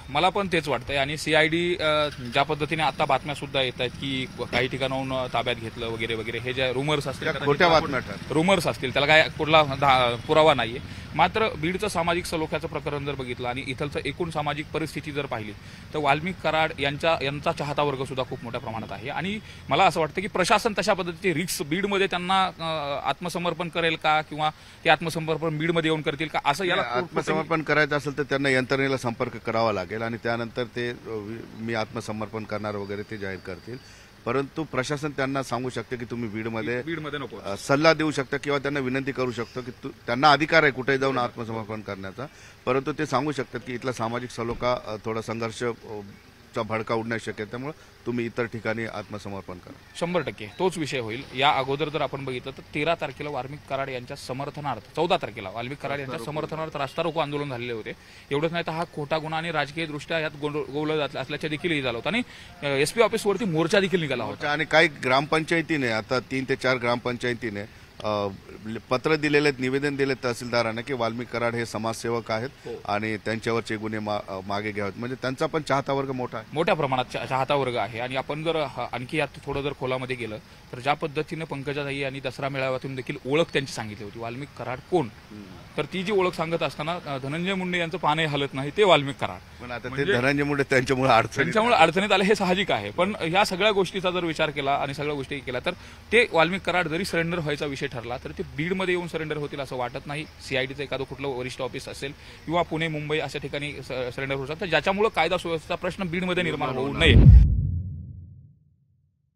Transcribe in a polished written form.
मला पण तेच वाटतंय आणि सीआयडी ज्या पद्धतीने आता बातम्या सुद्धा येत आहेत की काही ठिकाणाहून ताब्यात घेतलं वगैरे वगैरे, हे जे रुमर्स असतील, खोट्या बातम्या ठरतात. रुमर्स असतील, त्याला काय कुठला पुरावा नाहीये. मात्र बीडचं सामाजिक सलोख्याचं प्रकरण जर बघितलं आणि इथलचं एकूण सामाजिक परिस्थिती जर पाहिली तर वाल्मिक कराड यांचा चाहता वर्ग सुद्धा खूप मोठ्या प्रमाणात आहे. आणि मला असं वाटतं की प्रशासन तशा पद्धतीची रिक्स बीडमध्ये त्यांना आत्मसमर्पण करेल का, किंवा ते आत्मसमर्पण बीडमध्ये येऊन करतील का, असं याला आत्मसमर्पण करायचं असेल तर त्यांना यंत्रणेला संपर्क करावा लागेल आणि त्यानंतर ते मी आत्मसमर्पण करणार वगैरे ते जाहीर करतील. परंतु प्रशासन त्यांना सांगू शकते की तुम्ही बीडमध्ये नको, सल्ला देऊ शकता किंवा त्यांना विनंती करू शकतो की त्यांना अधिकार आहे कुठे जाऊन आत्मसमर्पण करण्याचा. परंतु ते सांगू शकतात की इथला सामाजिक सलोखा थोडा संघर्ष चा भडका उडण्याची शक्यता, त्यामुळे तुम्ही इतर ठिकाणी आत्मसमर्पण करा. 100% तोच विषय होईल. या अगोदर जर आपण बघितलं तर 13 तारखेला वाल्मिक कराड यांच्या समर्थनार्थ, 14 तारखेला वाल्मिक कराड यांच्या समर्थनार्थ रास्ता रोको आंदोलन झालेले होते. एवढंच नाही तर हा खोटा गुन्हा आणि राजकीय दृष्ट्या यात गोवलं जात असल्याचे देखील झालं होतं आणि एसपी ऑफिसवरती मोर्चा देखील निघाला होता. आणि काही ग्रामपंचायतीने आता 3 ते 4 ग्रामपंचायतीने पत्र दिलेले, निवेदन दिले तहसीलदारांना की वाल्मिक कराड हे समाजसेवक आहेत आणि त्यांच्यावरचे गुन्हे मागे घ्यावेत. म्हणजे त्यांचा पण चाहता वर्ग मोठ्या प्रमाणात चाहता वर्ग आहे. आणि आपण जर आणखी यात थोडं जर खोलामध्ये गेलं तर ज्या पद्धतीनं पंकजाताई आणि दसरा मेळाव्यातून देखील ओळख त्यांची सांगितली होती, वाल्मिक कराड कोण, तर ती जी ओळख सांगत असताना धनंजय मुंडे यांचं पानही हलत नाही, ते वाल्मिक कराड. पण आता ते धनंजय मुंडे त्यांच्यामुळे अडचणीत आले हे साहजिक आहे. पण ह्या सगळ्या गोष्टीचा जर विचार केला आणि सगळ्या गोष्टी केल्या तर ते वाल्मिक कराड जरी सरेंडर व्हायचा विषय ठरला तर ते बीडमध्ये येऊन सरेंडर होतील असं वाटत नाही. सीआयडीचं एखादं कुठलं वरिष्ठ ऑफिस असेल किंवा पुणे मुंबई अशा ठिकाणी सरेंडर होऊ शकतात, ज्याच्यामुळे कायदा सुव्यवस्थेचा प्रश्न बीडमध्ये निर्माण होऊ नये.